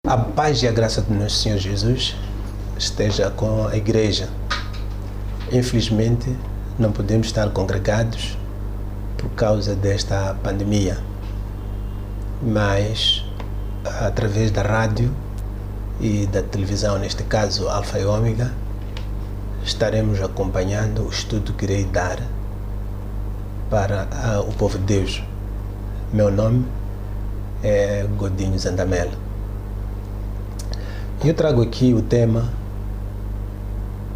A paz e a graça do nosso Senhor Jesus esteja com a igreja. Infelizmente, não podemos estar congregados por causa desta pandemia, mas através da rádio e da televisão, neste caso Alfa e Ômega, estaremos acompanhando o estudo que irei dar para o povo de Deus. Meu nome é Godinho Zandamela. Eu trago aqui o tema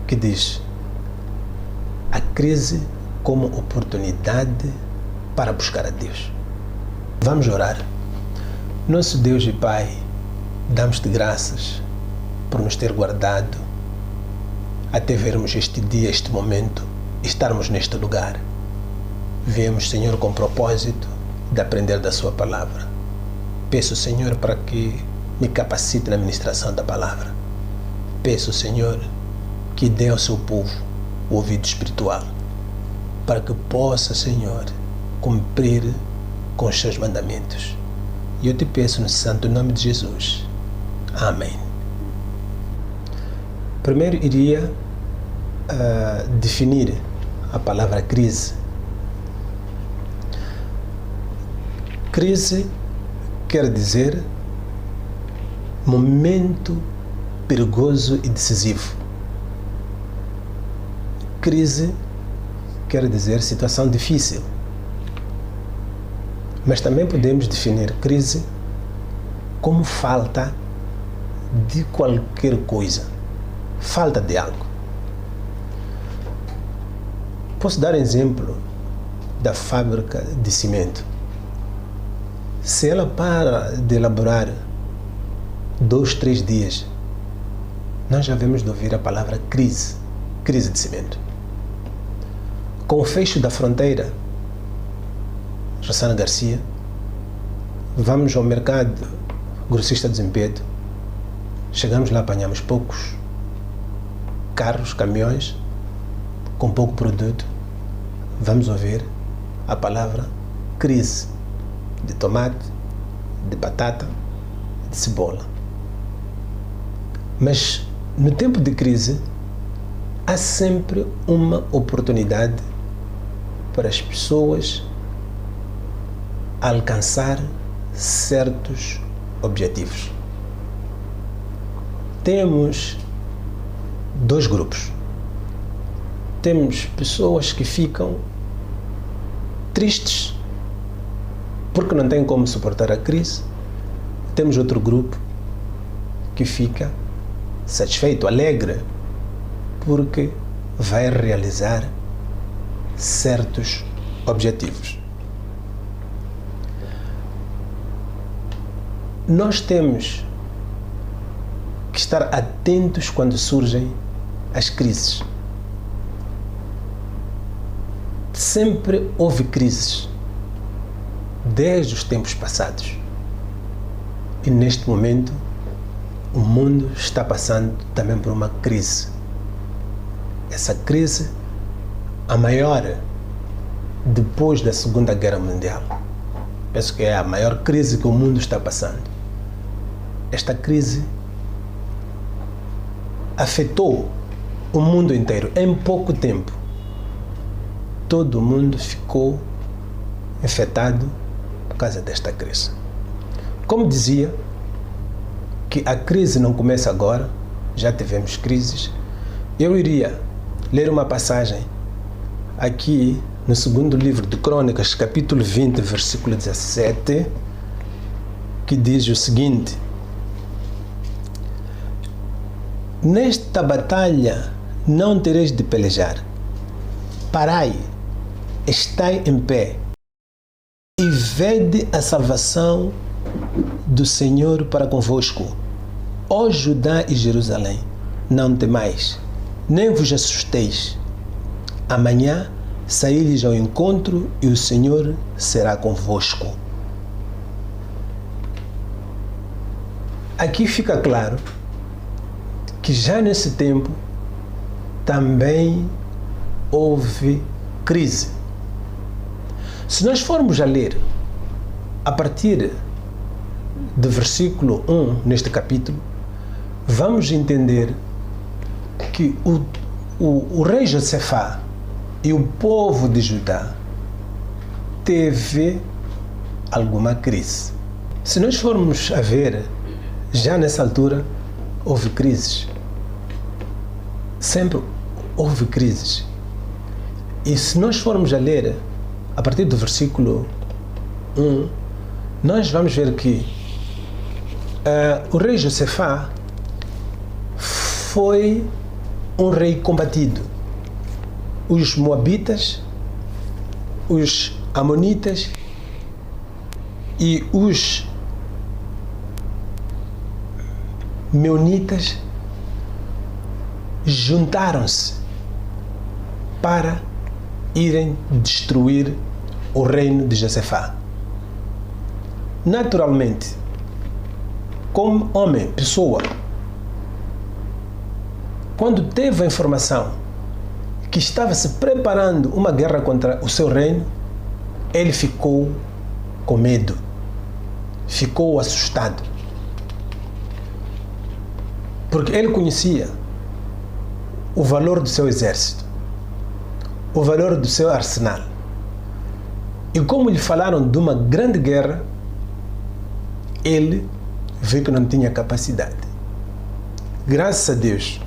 que diz: a crise como oportunidade para buscar a Deus. Vamos orar. Nosso Deus e Pai, damos-te graças por nos ter guardado até vermos este dia, este momento, e estarmos neste lugar. Viemos, Senhor, com o propósito de aprender da Sua palavra. Peço, Senhor, para que me capacite na ministração da palavra. Peço, Senhor, que dê ao seu povo o ouvido espiritual, para que possa, Senhor, cumprir com os seus mandamentos. E eu te peço no santo nome de Jesus. Amém. Primeiro iria definir a palavra crise. Crise quer dizer momento perigoso e decisivo. Crise quer dizer situação difícil. Mas também podemos definir crise como falta de qualquer coisa, falta de algo. Posso dar exemplo da fábrica de cimento. Se ela para de elaborar 2, 3 dias, nós já vemos de ouvir a palavra crise de cimento. Com o fecho da fronteira, Rossana Garcia, vamos ao mercado grossista de Zempedo, chegamos lá, apanhamos poucos carros, caminhões, com pouco produto, vamos ouvir a palavra crise de tomate, de batata, de cebola. Mas no tempo de crise há sempre uma oportunidade para as pessoas alcançar certos objetivos. Temos 2 grupos. Temos pessoas que ficam tristes porque não têm como suportar a crise. Temos outro grupo que fica satisfeito, alegre, porque vai realizar certos objetivos. Nós temos que estar atentos quando surgem as crises. Sempre houve crises, desde os tempos passados. E neste momento, o mundo está passando também por uma crise. Essa crise, a maior depois da Segunda Guerra Mundial. Penso que é a maior crise que o mundo está passando. Esta crise afetou o mundo inteiro em pouco tempo. Todo mundo ficou afetado por causa desta crise. Como dizia, que a crise não começa agora, já tivemos crises. Eu iria ler uma passagem aqui no segundo livro de Crônicas, capítulo 20, versículo 17, que diz o seguinte: nesta batalha não tereis de pelejar. Parai, estai em pé e vede a salvação do Senhor para convosco. Ó Judá e Jerusalém, não temais, nem vos assusteis. Amanhã saí-lhes ao encontro e o Senhor será convosco. Aqui fica claro que já nesse tempo também houve crise. Se nós formos a ler a partir do versículo 1 neste capítulo, vamos entender que o rei Josafá e o povo de Judá teve alguma crise. Se nós formos a ver, já nessa altura houve crises. Sempre houve crises. E se nós formos a ler a partir do versículo 1, nós vamos ver que o rei Josafá foi um rei combatido. Os moabitas, os amonitas e os meunitas juntaram-se para irem destruir o reino de Josafá. Naturalmente, como homem, pessoa, quando teve a informação que estava se preparando uma guerra contra o seu reino, ele ficou com medo, ficou assustado, porque ele conhecia o valor do seu exército, o valor do seu arsenal. E como lhe falaram de uma grande guerra, ele viu que não tinha capacidade. Graças a Deus,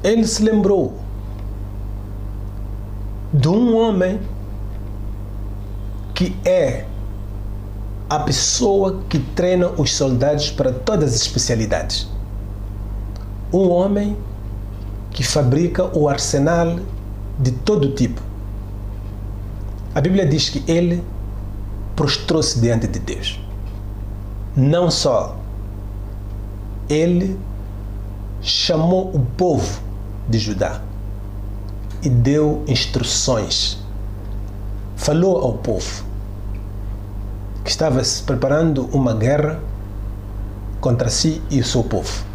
ele se lembrou de um homem que é a pessoa que treina os soldados para todas as especialidades. Um homem que fabrica o arsenal de todo tipo. A Bíblia diz que ele prostrou-se diante de Deus. Não só, ele chamou o povo de Judá e deu instruções. Falou ao povo que estava se preparando uma guerra contra si e o seu povo.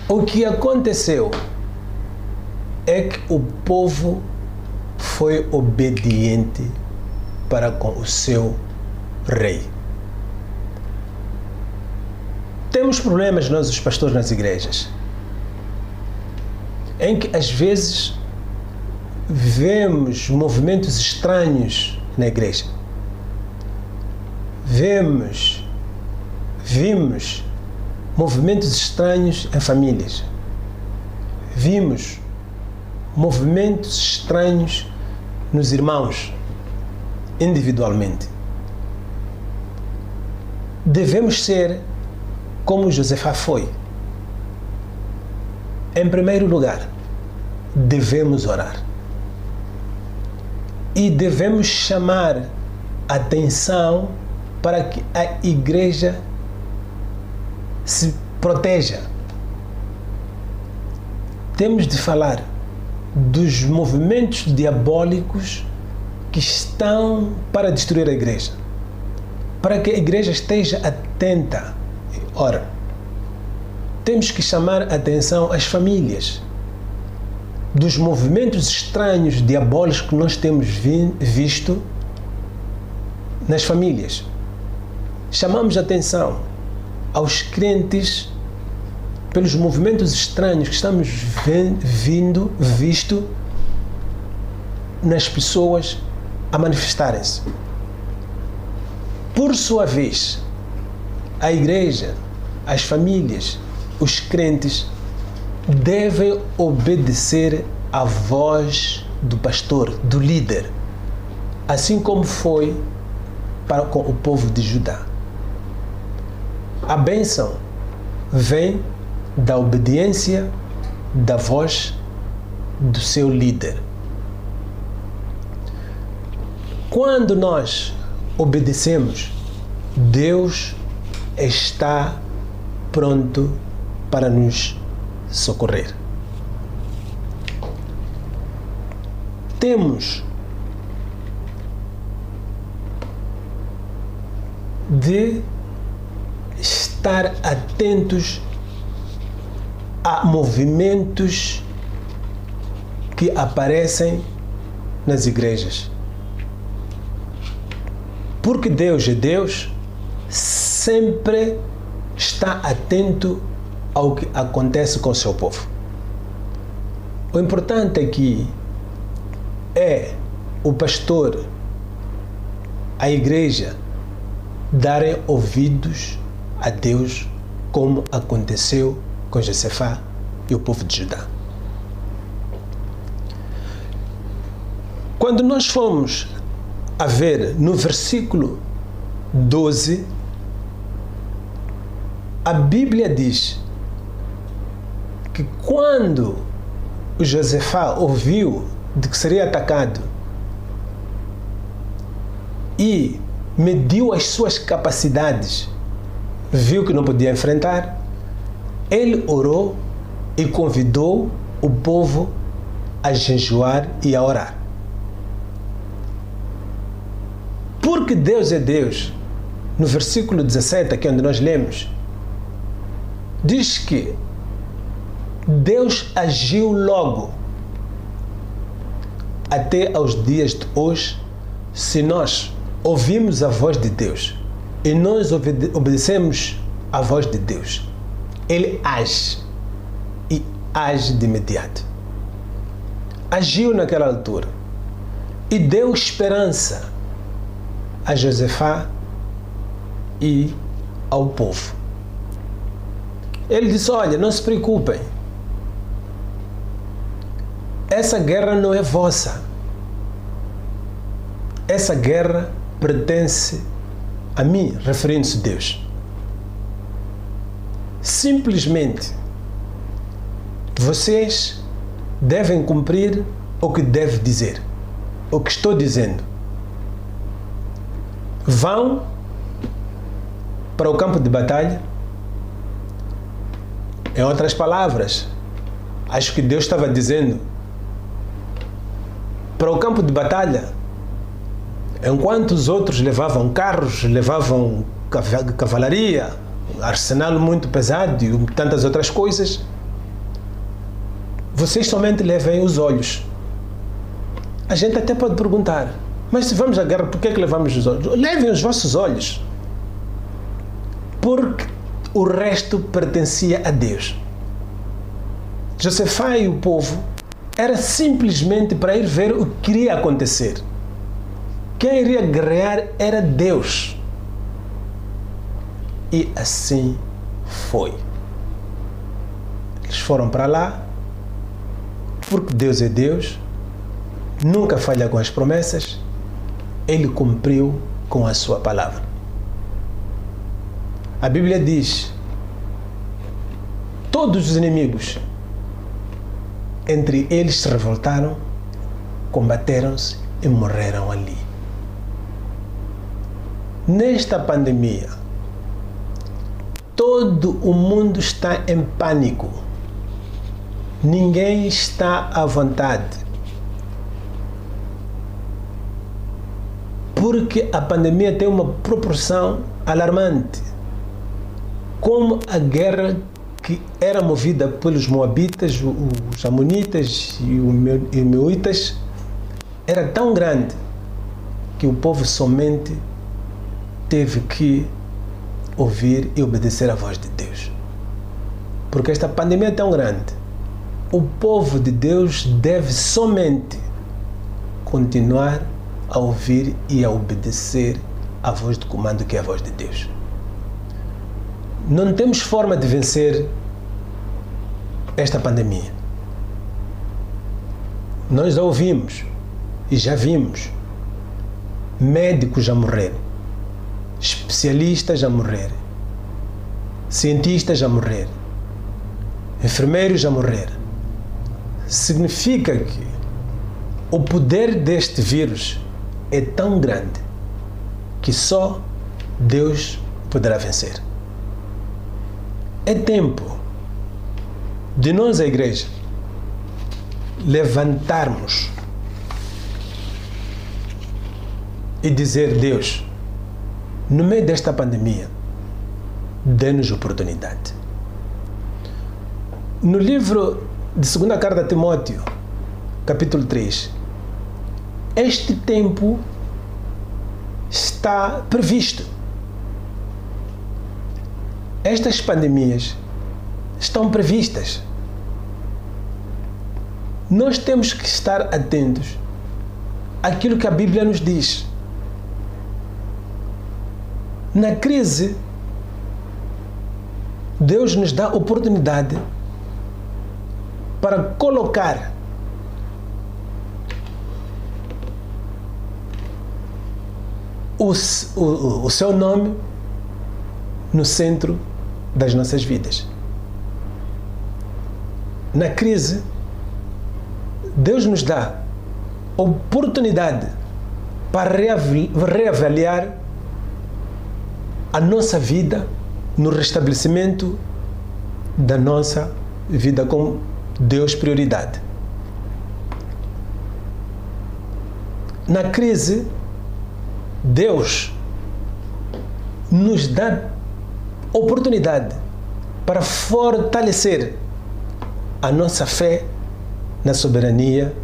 O que aconteceu é que o povo foi obediente para com o seu rei. Temos problemas nós, os pastores, nas igrejas, em que às vezes vemos movimentos estranhos na igreja. Vimos movimentos estranhos em famílias. Vimos movimentos estranhos nos irmãos, individualmente. Devemos ser como Josafá foi. Em primeiro lugar, devemos orar. E devemos chamar atenção para que a igreja se proteja. Temos de falar dos movimentos diabólicos que estão para destruir a igreja, para que a igreja esteja atenta. Ora, temos que chamar a atenção às famílias dos movimentos estranhos, diabólicos que nós temos visto nas famílias. Chamamos a atenção aos crentes pelos movimentos estranhos que estamos visto nas pessoas a manifestarem-se. Por sua vez, a igreja, as famílias, os crentes devem obedecer à voz do pastor, do líder, assim como foi para com o povo de Judá. A bênção vem da obediência da voz do seu líder. Quando nós obedecemos, Deus está pronto para nos socorrer. Temos de estar atentos a movimentos que aparecem nas igrejas. Porque Deus é Deus, sempre está atento ao que acontece com o seu povo. O importante aqui é o pastor, a igreja, darem ouvidos a Deus, como aconteceu com Josafá e o povo de Judá. Quando nós fomos a ver no versículo 12, a Bíblia diz que quando o Josafá ouviu de que seria atacado e mediu as suas capacidades, viu que não podia enfrentar, ele orou e convidou o povo a jejuar e a orar. Porque Deus é Deus, no versículo 17, aqui onde nós lemos, diz que Deus agiu logo até aos dias de hoje. Se nós ouvimos a voz de Deus e nós obedecemos a voz de Deus, Ele age e age de imediato. Agiu naquela altura e deu esperança a Josafá e ao povo. Ele disse: olha, não se preocupem, essa guerra não é vossa, essa guerra pertence a mim, referindo-se a Deus. Simplesmente vocês devem cumprir o que deve dizer, o que estou dizendo. Vão para o campo de batalha. Em outras palavras, acho que Deus estava dizendo: para o campo de batalha, enquanto os outros levavam carros, levavam cavalaria, arsenal muito pesado e tantas outras coisas, vocês somente levem os olhos. A gente até pode perguntar: mas se vamos à guerra, por que é que levamos os olhos? Levem os vossos olhos, porque o resto pertencia a Deus. Josafá e o povo era simplesmente para ir ver o que iria acontecer. Quem iria guerrear era Deus. E assim foi. Eles foram para lá, porque Deus é Deus, nunca falha com as promessas, Ele cumpriu com a sua palavra. A Bíblia diz: todos os inimigos entre eles se revoltaram, combateram-se e morreram ali. Nesta pandemia, todo o mundo está em pânico. Ninguém está à vontade. Porque a pandemia tem uma proporção alarmante. Como a guerra que era movida pelos moabitas, os amonitas e os meunitas era tão grande que o povo somente teve que ouvir e obedecer à voz de Deus. Porque esta pandemia é tão grande, o povo de Deus deve somente continuar a ouvir e a obedecer à voz de comando, que é a voz de Deus. Não temos forma de vencer esta pandemia. Nós já ouvimos e já vimos médicos a morrer, especialistas a morrer, cientistas a morrer, enfermeiros a morrer. Significa que o poder deste vírus é tão grande que só Deus poderá vencer. É tempo de nós, a igreja, levantarmos e dizer: Deus, no meio desta pandemia, dê-nos oportunidade. No livro de 2ª Carta a Timóteo, capítulo 3, este tempo está previsto. Estas pandemias estão previstas. Nós temos que estar atentos àquilo que a Bíblia nos diz. Na crise, Deus nos dá oportunidade para colocar o seu nome no centro das nossas vidas. Na crise, Deus nos dá oportunidade para reavaliar a nossa vida no restabelecimento da nossa vida com Deus prioridade. Na crise, Deus nos dá oportunidade para fortalecer a nossa fé na soberania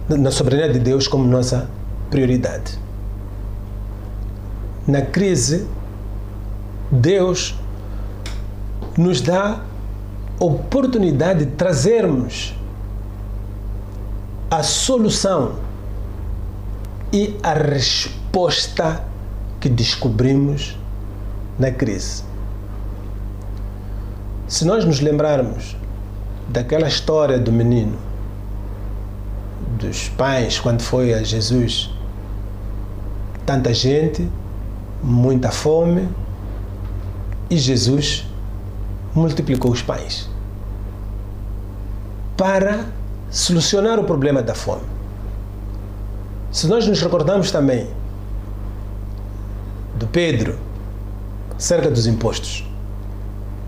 na soberania de Deus como nossa prioridade. Na crise, Deus nos dá oportunidade de trazermos a solução e a resposta que descobrimos na crise. Se nós nos lembrarmos daquela história do menino, dos pães, quando foi a Jesus, tanta gente, muita fome, e Jesus multiplicou os pães para solucionar o problema da fome. Se nós nos recordarmos também do Pedro, acerca dos impostos,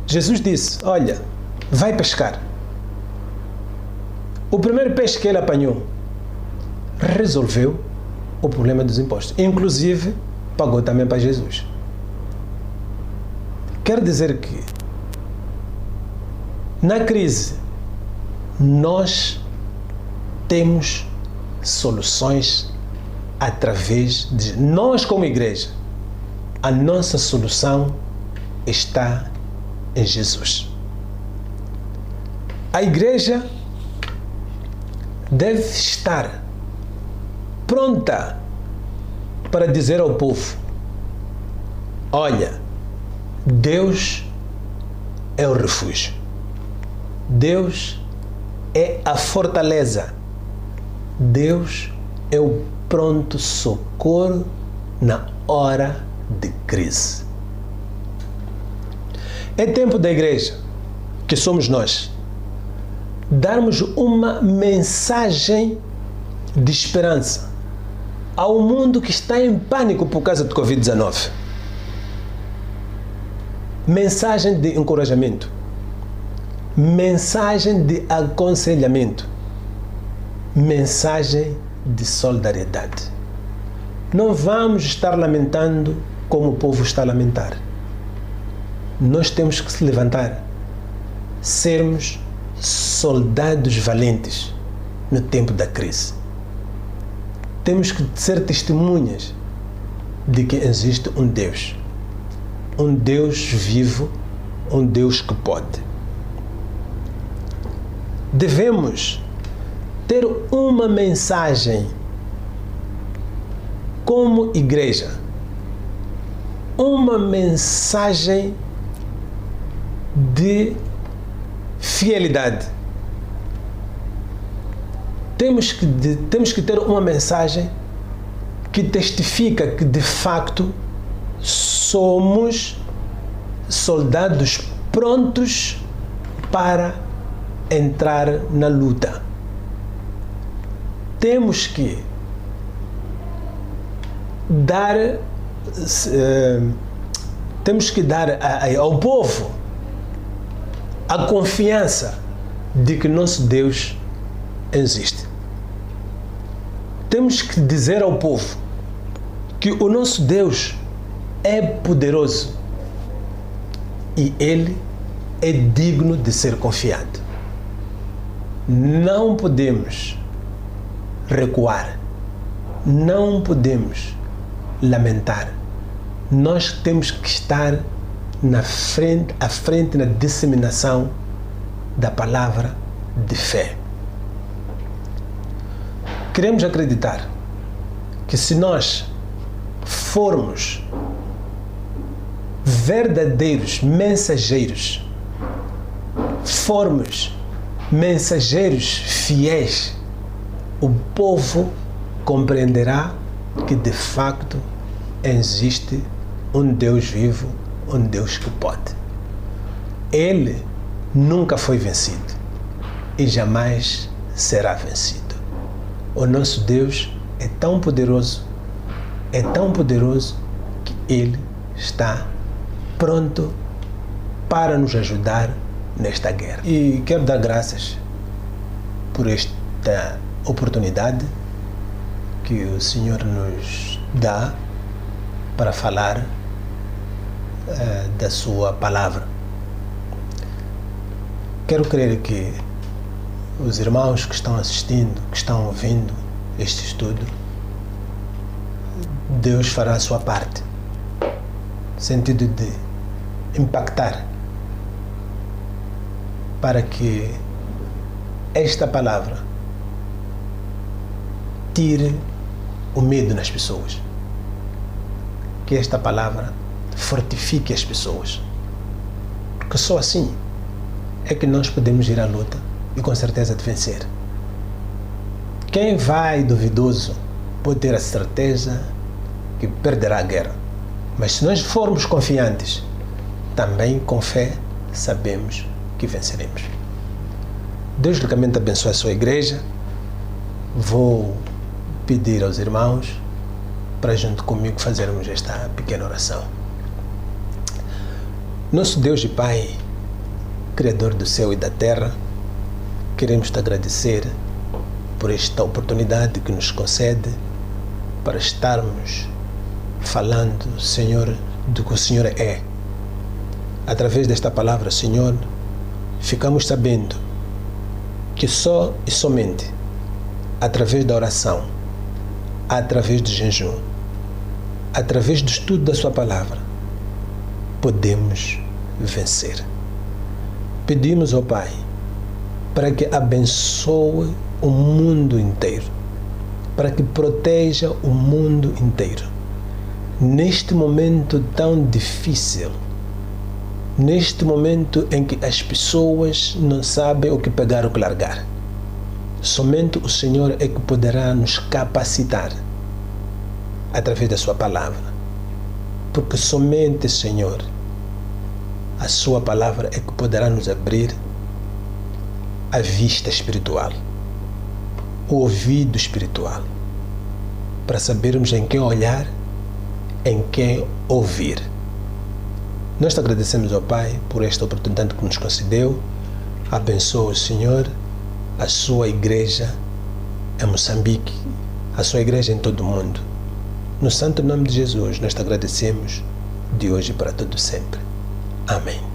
Jesus disse: olha, vai pescar. O primeiro peixe que ele apanhou resolveu o problema dos impostos. Inclusive, pagou também para Jesus. Quer dizer que, na crise, nós temos soluções através de nós como igreja. A nossa solução está em Jesus. A igreja deve estar pronta para dizer ao povo: olha, Deus é o refúgio, Deus é a fortaleza, Deus é o pronto socorro na hora de crise. É tempo da igreja, que somos nós, darmos uma mensagem de esperança ao mundo que está em pânico por causa do Covid-19. Mensagem de encorajamento, mensagem de aconselhamento, mensagem de solidariedade. Não vamos estar lamentando como o povo está a lamentar. Nós temos que se levantar, sermos soldados valentes no tempo da crise. Temos que ser testemunhas de que existe um Deus vivo, um Deus que pode. Devemos ter uma mensagem como igreja, uma mensagem de fidelidade. Temos que ter uma mensagem que testifica que de facto somos soldados prontos para entrar na luta. Temos que dar ao povo a confiança de que nosso Deus existe. Temos que dizer ao povo que o nosso Deus é poderoso e Ele é digno de ser confiado. Não podemos recuar, não podemos lamentar. Nós temos que estar à frente na disseminação da palavra de fé. Queremos acreditar que se nós formos verdadeiros mensageiros, formos mensageiros fiéis, o povo compreenderá que de facto existe um Deus vivo, um Deus que pode. Ele nunca foi vencido e jamais será vencido. O nosso Deus é tão poderoso que Ele está pronto para nos ajudar nesta guerra. E quero dar graças por esta oportunidade que o Senhor nos dá para falar da sua palavra. Quero crer que os irmãos que estão assistindo, que estão ouvindo este estudo, Deus fará a sua parte, no sentido de impactar, para que esta palavra tire o medo nas pessoas, que esta palavra fortifique as pessoas, porque só assim é que nós podemos ir à luta e com certeza de vencer. Quem vai duvidoso pode ter a certeza que perderá a guerra, mas se nós formos confiantes, também com fé sabemos que venceremos. Deus ricamente abençoe a sua igreja. Vou pedir aos irmãos para junto comigo fazermos esta pequena oração. Nosso Deus e Pai, Criador do céu e da terra, queremos te agradecer por esta oportunidade que nos concede para estarmos falando, Senhor, do que o Senhor é. Através desta palavra, Senhor, ficamos sabendo que só e somente através da oração, através do jejum, através do estudo da sua palavra, podemos vencer. Pedimos ao Pai para que abençoe o mundo inteiro, para que proteja o mundo inteiro. Neste momento tão difícil, neste momento em que as pessoas não sabem o que pegar ou o que largar, somente o Senhor é que poderá nos capacitar através da sua palavra, porque somente, Senhor, a sua palavra é que poderá nos abrir a vista espiritual, o ouvido espiritual, para sabermos em quem olhar, em quem ouvir. Nós te agradecemos ao Pai por esta oportunidade que nos concedeu. Abençoa o Senhor a sua igreja em Moçambique, a sua igreja em todo o mundo. No santo nome de Jesus, nós te agradecemos de hoje para todo sempre. Amém.